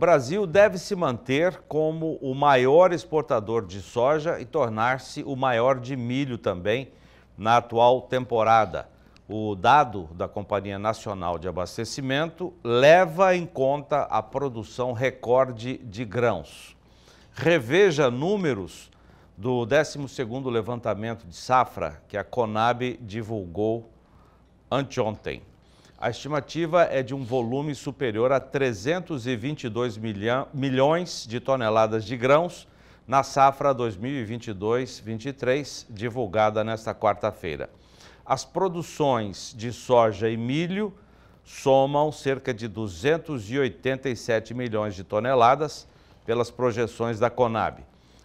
Brasil deve se manter como o maior exportador de soja e tornar-se o maior de milho também na atual temporada. O dado da Companhia Nacional de Abastecimento leva em conta a produção recorde de grãos. Reveja números do 12º levantamento de safra que a Conab divulgou anteontem. A estimativa é de um volume superior a 322 milhões de toneladas de grãos na safra 2022-23, divulgada nesta quarta-feira. As produções de soja e milho somam cerca de 287 milhões de toneladas pelas projeções da Conab.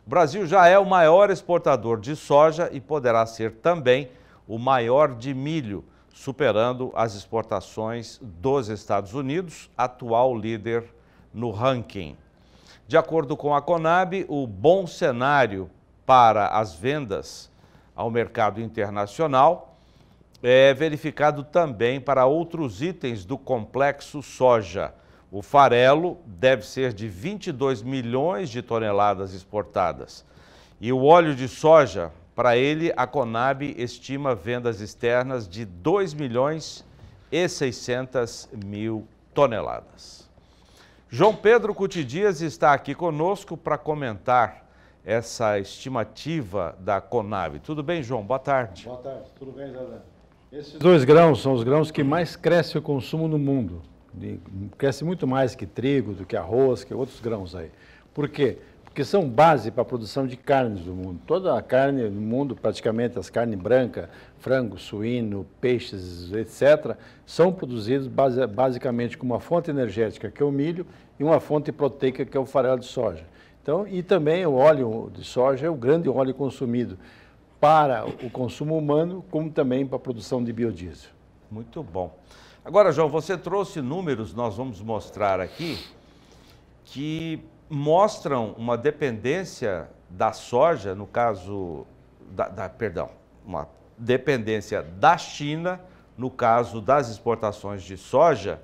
O Brasil já é o maior exportador de soja e poderá ser também o maior de milho, superando as exportações dos Estados Unidos, atual líder no ranking. De acordo com a Conab, o bom cenário para as vendas ao mercado internacional é verificado também para outros itens do complexo soja. O farelo deve ser de 22 milhões de toneladas exportadas. E o óleo de soja, para ele, a Conab estima vendas externas de 2 milhões e 600 mil toneladas. João Pedro Cuti Dias está aqui conosco para comentar essa estimativa da Conab. Tudo bem, João? Boa tarde. Boa tarde, tudo bem, Zé? Esses dois grãos são os grãos que mais crescem o consumo no mundo. Cresce muito mais que trigo, do que arroz, que outros grãos aí. Por quê? Porque são base para a produção de carnes do mundo. Toda a carne no mundo, praticamente as carnes brancas, frango, suíno, peixes, etc., são produzidos basicamente com uma fonte energética, que é o milho, e uma fonte proteica, que é o farelo de soja. Então, e também o óleo de soja é o grande óleo consumido para o consumo humano, como também para a produção de biodiesel. Muito bom. Agora, João, você trouxe números, nós vamos mostrar aqui, que mostram uma dependência da soja, no caso, uma dependência da China, no caso das exportações de soja,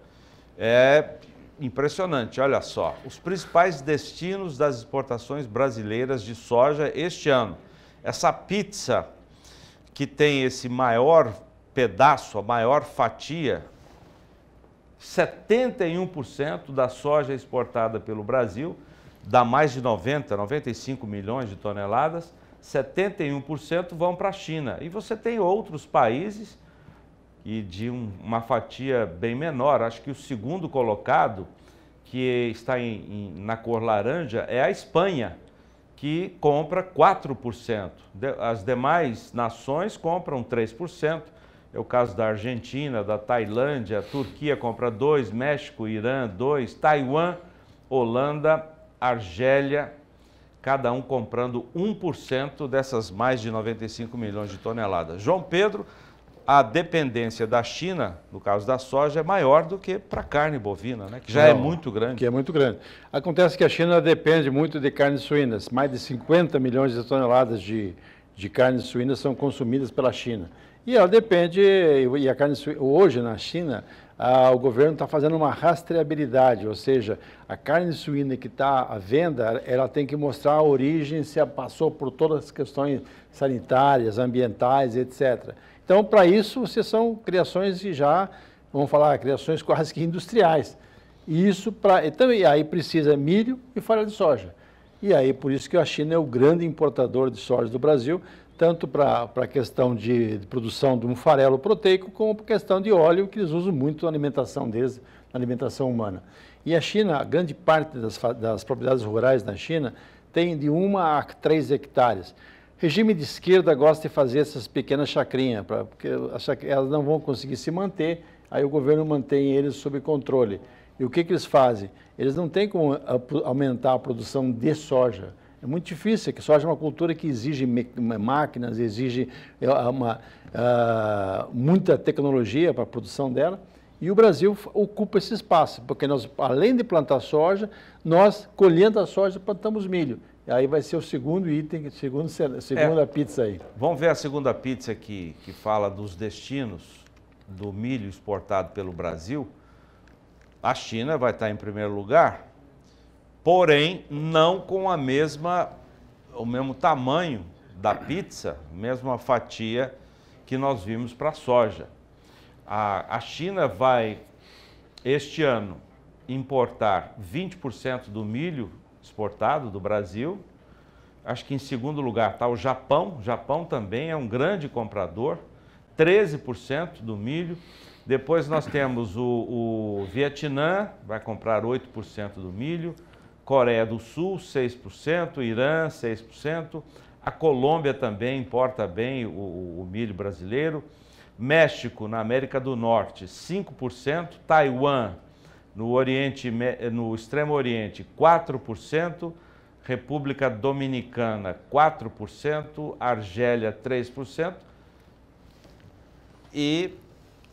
é impressionante. Olha só, os principais destinos das exportações brasileiras de soja este ano. Essa pizza que tem esse maior pedaço, a maior fatia, 71% da soja exportada pelo Brasil, dá mais de 95 milhões de toneladas, 71% vão para a China. E você tem outros países e de uma fatia bem menor. Acho que o segundo colocado, que está na cor laranja, é a Espanha, que compra 4%. As demais nações compram 3%. É o caso da Argentina, da Tailândia, a Turquia compra 2%, México, Irã 2%, Taiwan, Holanda, Argélia, cada um comprando 1% dessas mais de 95 milhões de toneladas. João Pedro, a dependência da China, no caso da soja, é maior do que para a carne bovina, né? Que já é muito grande. Que é muito grande. Acontece que a China depende muito de carnes suínas. Mais de 50 milhões de toneladas de carnes suínas são consumidas pela China. E ela depende, e a carne suína, hoje na China, o governo está fazendo uma rastreabilidade, ou seja, a carne suína que está à venda, ela tem que mostrar a origem, se passou por todas as questões sanitárias, ambientais, etc. Então, para isso, são criações que já, vamos falar, criações quase que industriais. E isso, então, e aí precisa milho e farelo de soja. E aí, por isso que a China é o grande importador de soja do Brasil, tanto para a questão de produção de um farelo proteico, como para a questão de óleo, que eles usam muito na alimentação deles, na alimentação humana. E a China, a grande parte das propriedades rurais na China, tem de 1 a 3 hectares. Regime de esquerda gosta de fazer essas pequenas chacrinhas, porque elas não vão conseguir se manter, aí o governo mantém eles sob controle. E o que eles fazem? Eles não têm como aumentar a produção de soja. É muito difícil, porque soja é uma cultura que exige máquinas, exige muita tecnologia para a produção dela, e o Brasil ocupa esse espaço, porque nós, além de plantar soja, nós, colhendo a soja, plantamos milho. E aí vai ser o segundo item, segunda pizza aí. Vamos ver a segunda pizza que fala dos destinos do milho exportado pelo Brasil. A China vai estar em primeiro lugar, porém não com o mesmo tamanho da pizza, mesma fatia que nós vimos para a soja. A China vai, este ano, importar 20% do milho exportado do Brasil. Acho que em segundo lugar está o Japão. O Japão também é um grande comprador, 13% do milho. Depois nós temos o Vietnã, vai comprar 8% do milho. Coreia do Sul, 6%. Irã, 6%. A Colômbia também importa bem o milho brasileiro. México, na América do Norte, 5%. Taiwan, no Extremo Oriente, 4%. República Dominicana, 4%. Argélia, 3%. E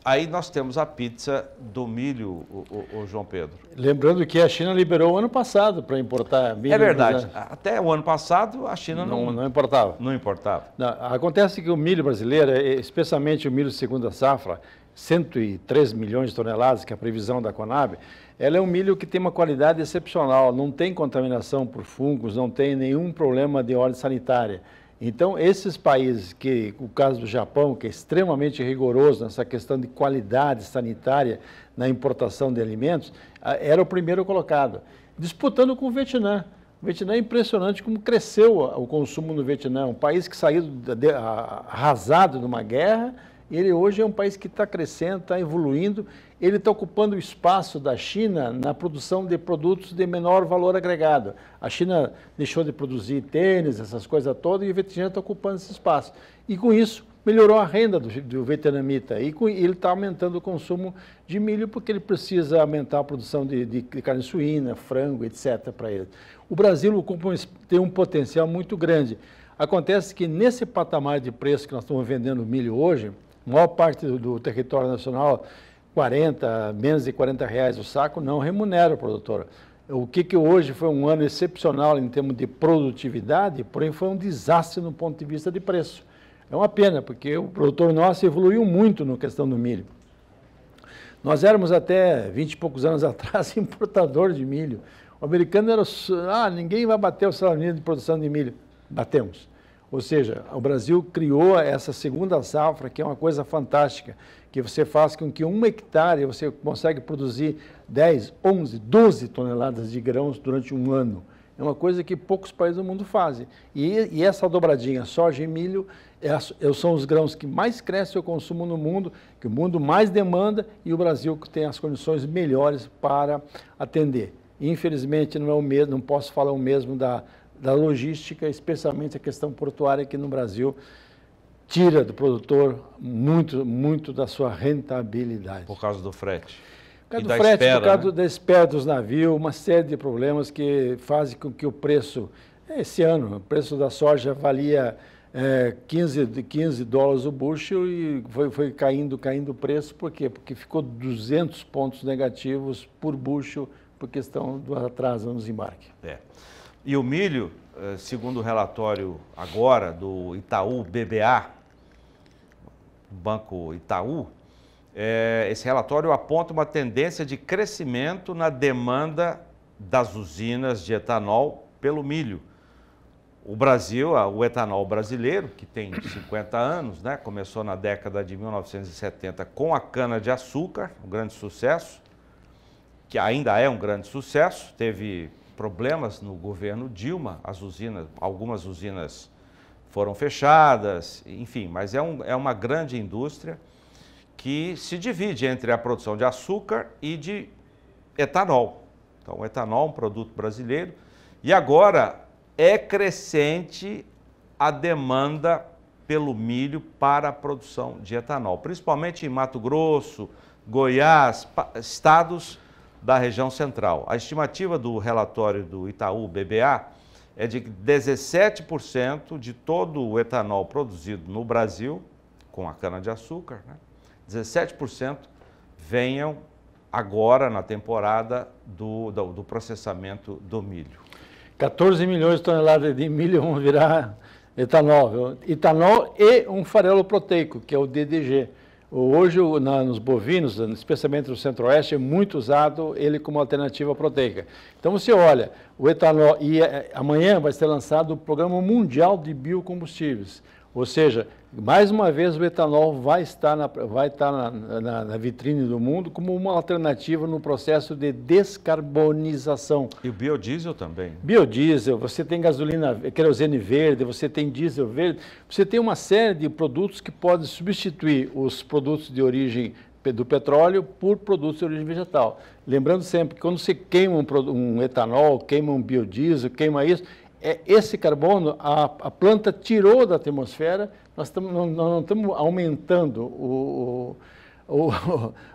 aí nós temos a pizza do milho, o João Pedro. Lembrando que a China liberou ano passado para importar milho. É verdade. Até o ano passado a China não importava. Não importava. Não, acontece que o milho brasileiro, especialmente o milho segunda safra, 103 milhões de toneladas, que é a previsão da Conab, ela é um milho que tem uma qualidade excepcional, não tem contaminação por fungos, não tem nenhum problema de ordem sanitária. Então, esses países, o caso do Japão, que é extremamente rigoroso nessa questão de qualidade sanitária na importação de alimentos, era o primeiro colocado, disputando com o Vietnã. O Vietnã é impressionante como cresceu o consumo no Vietnã, um país que saiu arrasado de uma guerra. Ele hoje é um país que está crescendo, está evoluindo, ele está ocupando o espaço da China na produção de produtos de menor valor agregado. A China deixou de produzir tênis, essas coisas todas, e o Vietnã está ocupando esse espaço. E com isso, melhorou a renda do vietnamita, e ele está aumentando o consumo de milho, porque ele precisa aumentar a produção de carne suína, frango, etc. para ele. O Brasil tem um potencial muito grande. Acontece que nesse patamar de preço que nós estamos vendendo milho hoje, a maior parte do território nacional, menos de R$40 o saco, não remunera o produtor. O que hoje foi um ano excepcional em termos de produtividade, porém foi um desastre no ponto de vista de preço. É uma pena, porque o produtor nosso evoluiu muito na questão do milho. Nós éramos até 20 e poucos anos atrás importador de milho. O americano era, ninguém vai bater o salário mínimo de produção de milho. Batemos. Ou seja, o Brasil criou essa segunda safra, que é uma coisa fantástica, que você faz com que 1 hectare você consegue produzir 10, 11, 12 toneladas de grãos durante um ano. É uma coisa que poucos países do mundo fazem. E essa dobradinha, soja e milho, são os grãos que mais crescem o consumo no mundo, que o mundo mais demanda, e o Brasil que tem as condições melhores para atender. Infelizmente, não é o mesmo, não posso falar o mesmo da logística, especialmente a questão portuária, que no Brasil tira do produtor muito da sua rentabilidade. Por causa do frete. Por causa do frete, por causa da espera dos navios, uma série de problemas que fazem com que o preço, esse ano, o preço da soja valia 15 dólares o bushel e foi caindo o preço. Por quê? Porque ficou 200 pontos negativos por bushel por questão do atraso nos embarques. E o milho, segundo o relatório agora do Itaú BBA, Banco Itaú, esse relatório aponta uma tendência de crescimento na demanda das usinas de etanol pelo milho. O Brasil, o etanol brasileiro, que tem 50 anos, né, começou na década de 1970 com a cana-de-açúcar, um grande sucesso, que ainda é um grande sucesso, teve problemas no governo Dilma, algumas usinas foram fechadas, enfim, mas é uma grande indústria que se divide entre a produção de açúcar e de etanol. Então, o etanol é um produto brasileiro e agora é crescente a demanda pelo milho para a produção de etanol, principalmente em Mato Grosso, Goiás, estados da região central. A estimativa do relatório do Itaú BBA é de que 17% de todo o etanol produzido no Brasil, com a cana-de-açúcar, né, 17% venham agora na temporada do processamento do milho. 14 milhões de toneladas de milho vão virar etanol. Etanol e um farelo proteico, que é o DDG. Hoje, nos bovinos, especialmente no centro-oeste, é muito usado ele como alternativa proteica. Então, você olha, o etanol, e amanhã vai ser lançado o Programa Mundial de Biocombustíveis. Ou seja, mais uma vez o etanol vai estar na vitrine do mundo como uma alternativa no processo de descarbonização. E o biodiesel também. Biodiesel, você tem gasolina, querosene verde, você tem diesel verde, você tem uma série de produtos que podem substituir os produtos de origem do petróleo por produtos de origem vegetal. Lembrando sempre que quando você queima um etanol, queima um biodiesel, queima isso, esse carbono a planta tirou da atmosfera, nós não estamos aumentando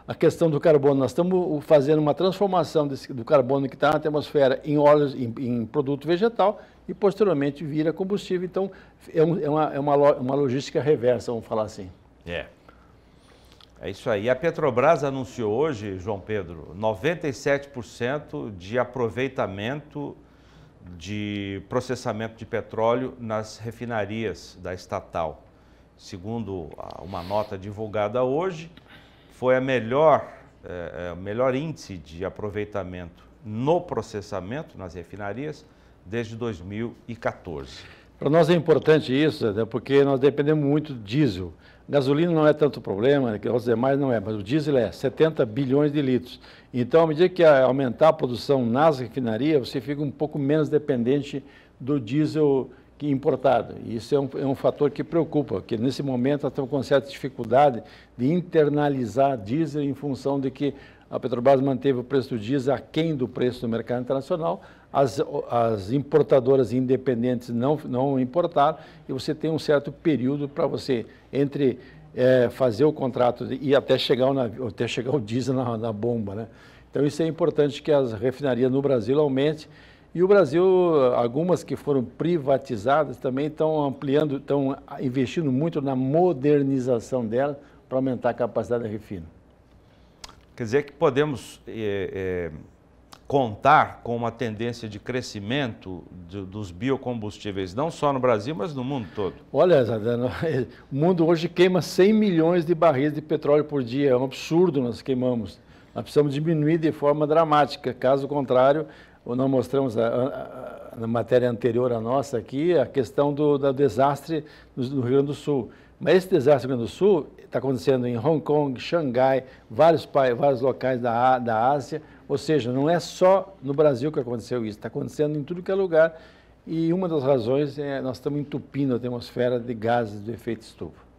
a questão do carbono, nós estamos fazendo uma transformação do carbono que está na atmosfera em óleos, em produto vegetal e posteriormente vira combustível. Então, é uma logística reversa, vamos falar assim. É isso aí. A Petrobras anunciou hoje, João Pedro, 97% de aproveitamento de processamento de petróleo nas refinarias da estatal. Segundo uma nota divulgada hoje, foi o melhor índice de aproveitamento no processamento nas refinarias desde 2014. Para nós é importante isso, né, porque nós dependemos muito do diesel. Gasolina não é tanto problema, os demais não é, mas o diesel é 70 bilhões de litros. Então, à medida que aumentar a produção nas refinarias, você fica um pouco menos dependente do diesel importado. E isso é um fator que preocupa, porque nesse momento nós estamos com certa dificuldade de internalizar diesel em função de que a Petrobras manteve o preço do diesel aquém do preço do mercado internacional, as importadoras independentes não importaram, e você tem um certo período para você, entre fazer o contrato e até chegar o diesel na bomba, né? Então, isso é importante que as refinarias no Brasil aumentem. E o Brasil, algumas que foram privatizadas, também estão ampliando, estão investindo muito na modernização dela para aumentar a capacidade da refina. Quer dizer que podemos contar com uma tendência de crescimento dos biocombustíveis, não só no Brasil, mas no mundo todo. Olha, o mundo hoje queima 100 milhões de barris de petróleo por dia, é um absurdo nós queimamos. Nós precisamos diminuir de forma dramática, caso contrário, nós mostramos na matéria anterior à nossa aqui, a questão do desastre no Rio Grande do Sul. Mas esse desastre no Rio Grande do Sul está acontecendo em Hong Kong, Xangai, vários locais da Ásia, ou seja, não é só no Brasil que aconteceu isso, está acontecendo em tudo que é lugar, e uma das razões é nós estamos entupindo a atmosfera de gases do efeito estufa.